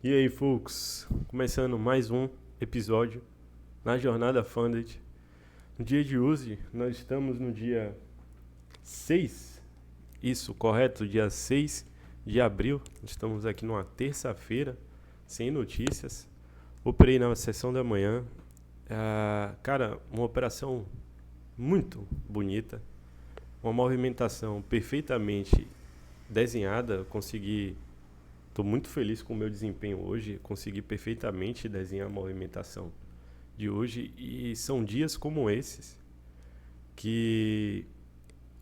E aí, folks? Começando mais um episódio na Jornada Funded. No dia de hoje, nós estamos no dia 6, isso, correto? Dia 6 de abril. Estamos aqui numa terça-feira, sem notícias. Operei na sessão da manhã. Cara, uma operação muito bonita. Uma movimentação perfeitamente desenhada. Estou muito feliz com o meu desempenho hoje. Consegui perfeitamente desenhar a movimentação de hoje. E são dias como esses que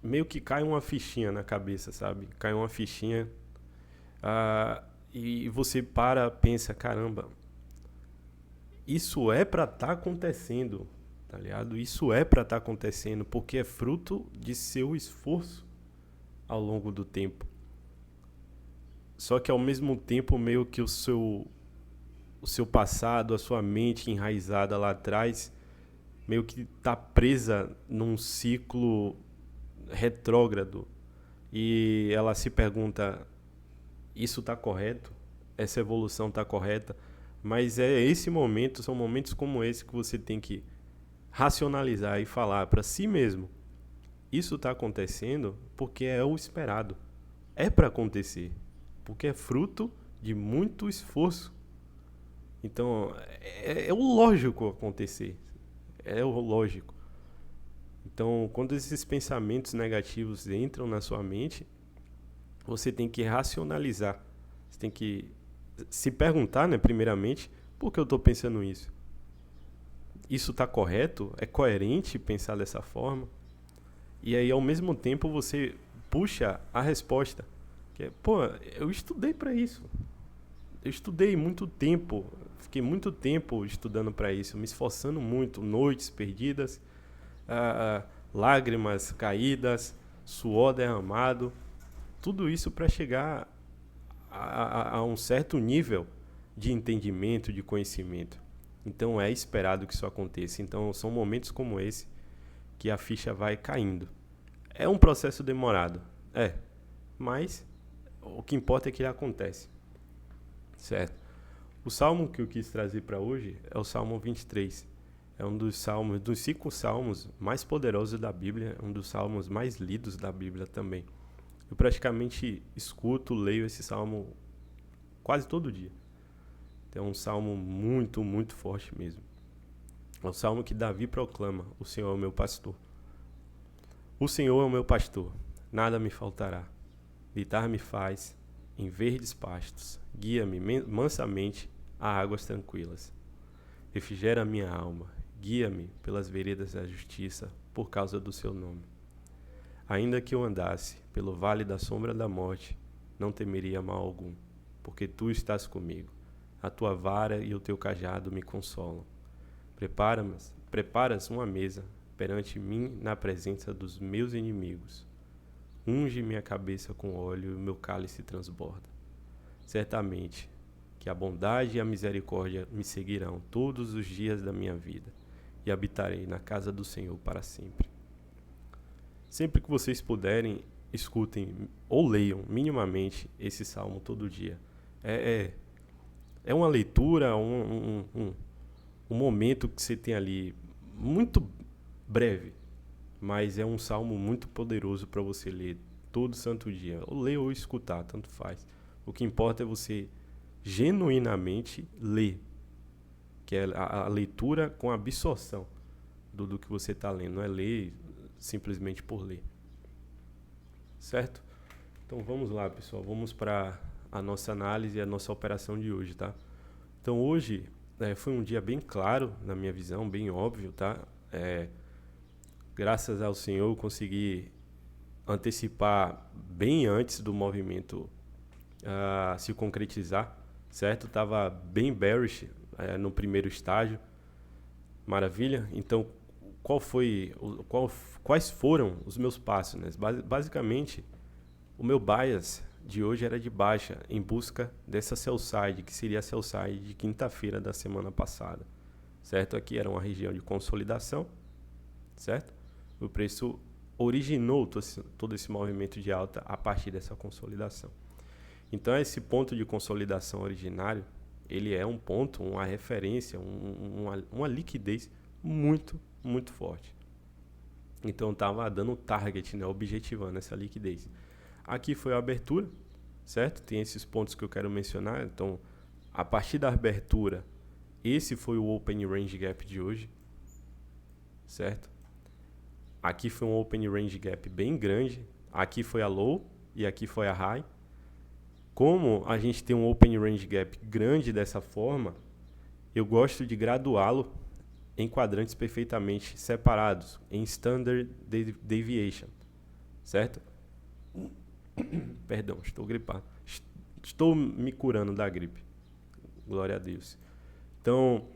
meio que cai uma fichinha na cabeça, sabe? Cai uma fichinha e você pensa, caramba, isso é pra estar acontecendo, tá ligado? Isso é pra estar acontecendo porque é fruto de seu esforço ao longo do tempo. Só que ao mesmo tempo meio que o seu passado, a sua mente enraizada lá atrás, meio que tá presa num ciclo retrógrado. E ela se pergunta, isso tá correto? Essa evolução tá correta? Mas são momentos como esse que você tem que racionalizar e falar para si mesmo, isso tá acontecendo porque é o esperado. É para acontecer, porque é fruto de muito esforço. Então, é o lógico acontecer. É o lógico. Então, quando esses pensamentos negativos entram na sua mente, você tem que racionalizar. Você tem que se perguntar, né, primeiramente, por que eu estou pensando isso? Isso está correto? É coerente pensar dessa forma? E aí, ao mesmo tempo, você puxa a resposta. Que é, pô, eu estudei para isso. Eu estudei muito tempo. Fiquei muito tempo estudando para isso, me esforçando muito, noites perdidas, lágrimas caídas, suor derramado, tudo isso para chegar a um certo nível de entendimento, de conhecimento. Então é esperado que isso aconteça. Então são momentos como esse que a ficha vai caindo. É um processo demorado, mas o que importa é que ele acontece, certo? O salmo que eu quis trazer para hoje é o Salmo 23. É um dos 5 salmos mais poderosos da Bíblia, um dos salmos mais lidos da Bíblia também. Eu praticamente escuto, leio esse salmo quase todo dia. É um salmo muito, muito forte mesmo. É o salmo que Davi proclama: O Senhor é o meu pastor. O Senhor é o meu pastor, nada me faltará. Deitar-me faz em verdes pastos, guia-me mansamente a águas tranquilas. Refrigera a minha alma, guia-me pelas veredas da justiça, por causa do seu nome. Ainda que eu andasse pelo vale da sombra da morte, não temeria mal algum, porque tu estás comigo. A tua vara e o teu cajado me consolam. Preparas uma mesa perante mim na presença dos meus inimigos. Unge minha cabeça com óleo e o meu cálice transborda. Certamente que a bondade e a misericórdia me seguirão todos os dias da minha vida, e habitarei na casa do Senhor para sempre. Sempre que vocês puderem, escutem ou leiam minimamente esse salmo todo dia. É uma leitura, um momento que você tem ali muito breve, mas é um salmo muito poderoso para você ler todo santo dia. Ou ler ou escutar, tanto faz. O que importa é você genuinamente ler, que é a leitura com absorção do que você está lendo. Não é ler simplesmente por ler. Certo? Então vamos lá, pessoal. Vamos para a nossa análise e a nossa operação de hoje, tá? Então hoje foi um dia bem claro, na minha visão, bem óbvio, tá? Graças ao Senhor eu consegui antecipar bem antes do movimento se concretizar, certo? Estava bem bearish no primeiro estágio, maravilha. Então, quais foram os meus passos, né? Basicamente, o meu bias de hoje era de baixa, em busca dessa sell side, que seria a sell side de quinta-feira da semana passada, certo? Aqui era uma região de consolidação, certo? O preço originou todo esse movimento de alta a partir dessa consolidação. Então, esse ponto de consolidação originário ele é um ponto, uma referência, uma liquidez muito, muito forte. Então estava dando target, né, objetivando essa liquidez. Aqui foi a abertura, certo? Tem esses pontos que eu quero mencionar. Então, a partir da abertura, esse foi o Open Range Gap de hoje, certo? Aqui foi um Open Range Gap bem grande. Aqui foi a low e aqui foi a high. Como a gente tem um Open Range Gap grande dessa forma, eu gosto de graduá-lo em quadrantes perfeitamente separados, em Standard Deviation, certo? Perdão, estou gripado. Estou me curando da gripe. Glória a Deus. Então,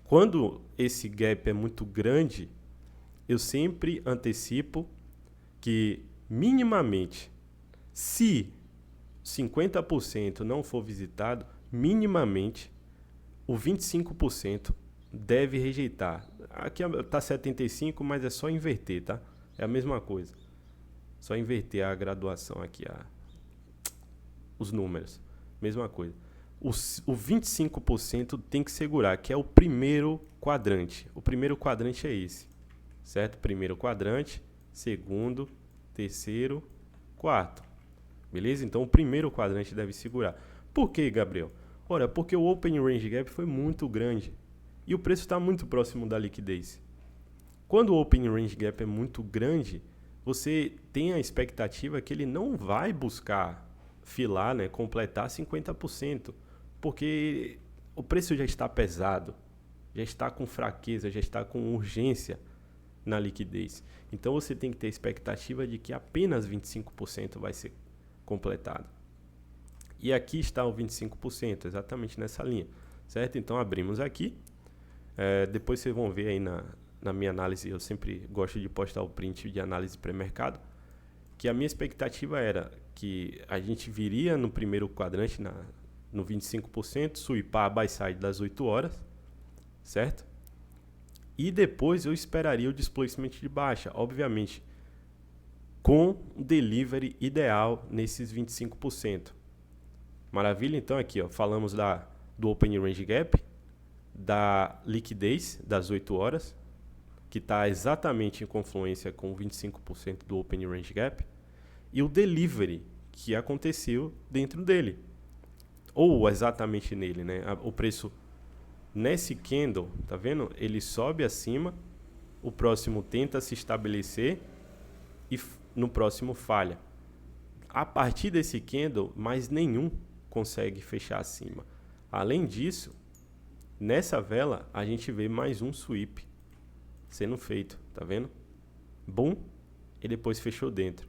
quando esse gap é muito grande, eu sempre antecipo que minimamente, se 50% não for visitado, minimamente o 25% deve rejeitar. Aqui está 75%, mas é só inverter, tá? É a mesma coisa. Só inverter a graduação aqui, os números. Mesma coisa. O 25% tem que segurar, que é o primeiro quadrante. O primeiro quadrante é esse, certo? Primeiro quadrante, segundo, terceiro, quarto. Beleza? Então o primeiro quadrante deve segurar. Por que, Gabriel? Ora, porque o Open Range Gap foi muito grande e o preço está muito próximo da liquidez. Quando o Open Range Gap é muito grande, você tem a expectativa que ele não vai buscar filar, né, completar 50%, porque o preço já está pesado, já está com fraqueza, já está com urgência na liquidez. Então você tem que ter a expectativa de que apenas 25% vai ser completado. E aqui está o 25%, exatamente nessa linha, certo? Então abrimos aqui. Depois vocês vão ver aí na minha análise, eu sempre gosto de postar o print de análise pré-mercado, que a minha expectativa era que a gente viria no primeiro quadrante, no 25%, sweepar a buy side das 8 horas, certo? E depois eu esperaria o displacement de baixa, obviamente, com o delivery ideal nesses 25%. Maravilha? Então aqui, falamos do Open Range Gap, da liquidez das 8 horas, que está exatamente em confluência com 25% do Open Range Gap, e o delivery que aconteceu dentro dele, ou exatamente nele, né? O preço nesse candle, tá vendo? Ele sobe acima, o próximo tenta se estabelecer e no próximo falha. A partir desse candle, mais nenhum consegue fechar acima. Além disso, nessa vela a gente vê mais um sweep sendo feito, tá vendo? Boom, e depois fechou dentro.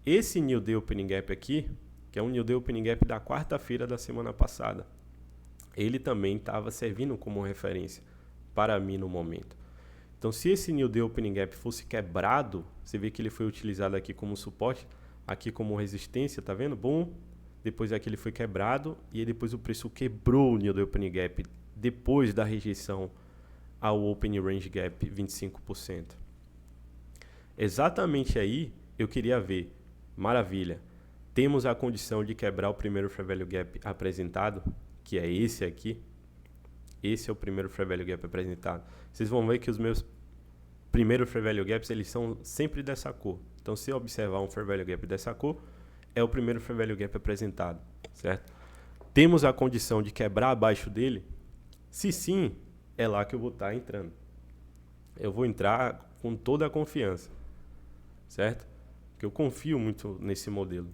Esse New Day Opening Gap aqui, que é um New Day Opening Gap da quarta-feira da semana passada, ele também estava servindo como referência para mim no momento. Então, se esse New Day Opening Gap fosse quebrado, você vê que ele foi utilizado aqui como suporte, aqui como resistência, tá vendo? Boom, depois aqui ele foi quebrado e depois o preço quebrou o New Day Opening Gap depois da rejeição ao Open Range Gap 25%. Exatamente aí eu queria ver, maravilha, temos a condição de quebrar o primeiro Fair Value Gap apresentado, que é esse aqui. Esse é o primeiro Fair Value Gap apresentado. Vocês vão ver que os meus primeiros Fair Value Gaps, eles são sempre dessa cor. Então, se eu observar um Fair Value Gap dessa cor, é o primeiro Fair Value Gap apresentado, certo? Temos a condição de quebrar abaixo dele? Se sim, é lá que eu vou estar entrando. Eu vou entrar com toda a confiança, certo? Porque eu confio muito nesse modelo.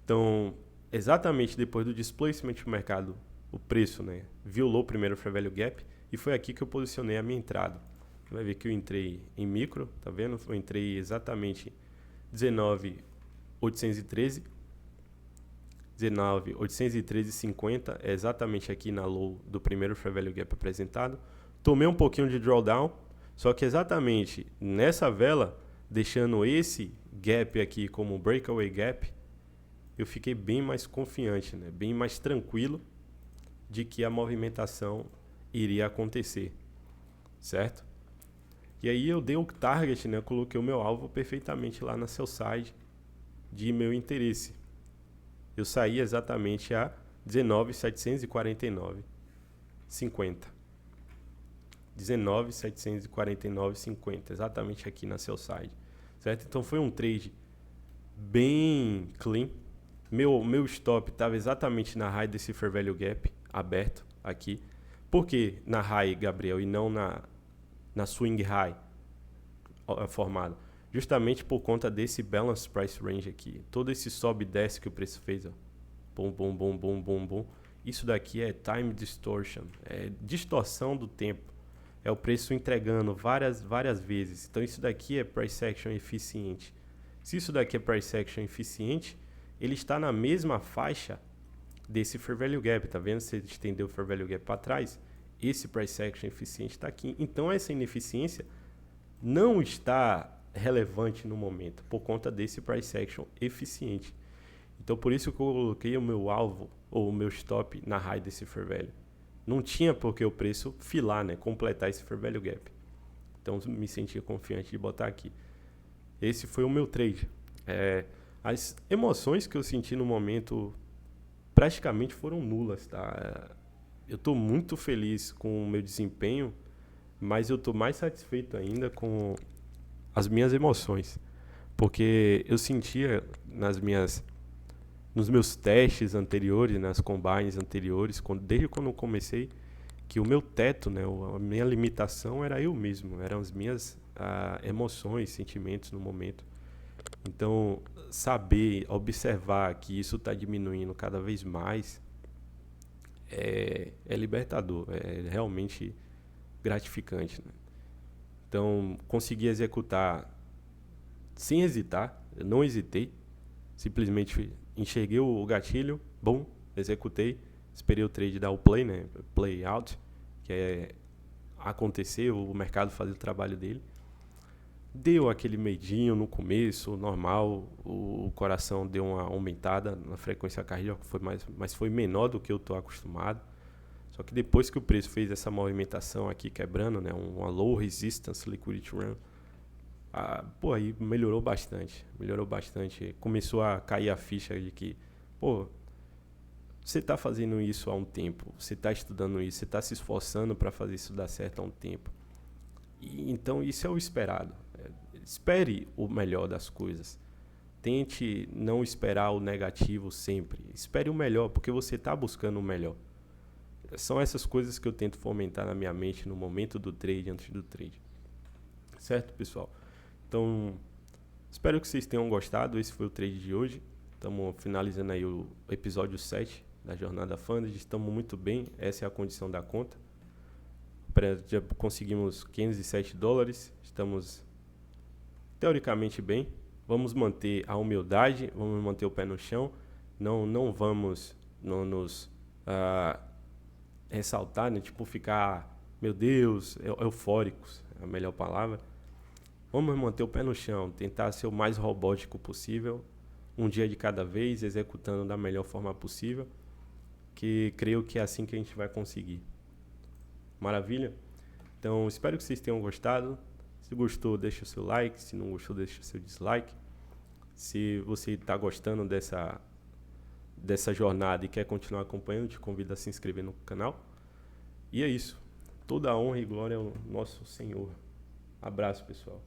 Então, exatamente depois do displacement do mercado, o preço, né, violou o primeiro Fair Value Gap e foi aqui que eu posicionei a minha entrada. Você vai ver que eu entrei em micro, tá vendo? Eu entrei exatamente 19.813, 19.813,50 é exatamente aqui na low do primeiro Fair Value Gap apresentado. Tomei um pouquinho de drawdown, só que exatamente nessa vela, deixando esse gap aqui como breakaway gap, eu fiquei bem mais confiante, né? Bem mais tranquilo de que a movimentação iria acontecer, certo? E aí eu dei o target, né? Eu coloquei o meu alvo perfeitamente lá na sell side de meu interesse. Eu saí exatamente a 19.749,50. 19.749,50, exatamente aqui na sell side, certo? Então foi um trade bem clean. Meu stop estava exatamente na high desse fair value gap aberto aqui. Por que na high, Gabriel, e não na swing high formado? Justamente por conta desse balance price range aqui. Todo esse sobe e desce que o preço fez, ó. Bum, bum, bum, bum, bum, bum. Isso daqui é time distortion, é distorção do tempo. É o preço entregando várias vezes. Então isso daqui é price action eficiente. Se isso daqui é price action eficiente, ele está na mesma faixa desse fair value gap. Tá vendo? Se ele estendeu o fair value gap para trás, esse price action eficiente está aqui. Então essa ineficiência não está relevante no momento por conta desse price action eficiente. Então por isso que eu coloquei o meu alvo ou o meu stop na high desse fair value. Não tinha porque o preço filar, né? Completar esse fair value gap. Então me sentia confiante de botar aqui. Esse foi o meu trade. As emoções que eu senti no momento praticamente foram nulas, tá? Eu estou muito feliz com o meu desempenho, mas eu estou mais satisfeito ainda com as minhas emoções. Porque eu sentia nos meus testes anteriores, nas combines anteriores, desde quando eu comecei, que o meu teto, né, a minha limitação era eu mesmo, eram as minhas emoções, sentimentos no momento. Então, saber, observar que isso está diminuindo cada vez mais é libertador, é realmente gratificante, né? Então, consegui executar sem hesitar, eu não hesitei, simplesmente enxerguei o gatilho, bom, executei, esperei o trade dar o play, né? Play out, que é acontecer, o mercado fazer o trabalho dele. Deu aquele medinho no começo, normal, o coração deu uma aumentada na frequência cardíaca, mas foi menor do que eu estou acostumado. Só que depois que o preço fez essa movimentação aqui quebrando, né, uma low resistance liquidity run, aí melhorou bastante. Começou a cair a ficha de que, você está fazendo isso há um tempo, você está estudando isso, você está se esforçando para fazer isso dar certo há um tempo. Então isso é o esperado. Espere o melhor das coisas. Tente não esperar o negativo sempre. Espere o melhor, porque você está buscando o melhor. São essas coisas que eu tento fomentar na minha mente no momento do trade, antes do trade. Certo, pessoal? Então, espero que vocês tenham gostado. Esse foi o trade de hoje. Estamos finalizando aí o episódio 7 da Jornada Funded. Estamos muito bem. Essa é a condição da conta. Já conseguimos $507. Estamos teoricamente bem. Vamos manter a humildade. Vamos manter o pé no chão. Não vamos nos ressaltar, né? Tipo, ficar, meu Deus, eufóricos. É a melhor palavra. Vamos manter o pé no chão, tentar ser o mais robótico possível, um dia de cada vez, executando da melhor forma possível, que creio que é assim que a gente vai conseguir. Maravilha? Então, espero que vocês tenham gostado. Se gostou, deixa o seu like. Se não gostou, deixa o seu dislike. Se você está gostando dessa jornada e quer continuar acompanhando, te convido a se inscrever no canal. E é isso. Toda a honra e glória ao nosso Senhor. Abraço, pessoal.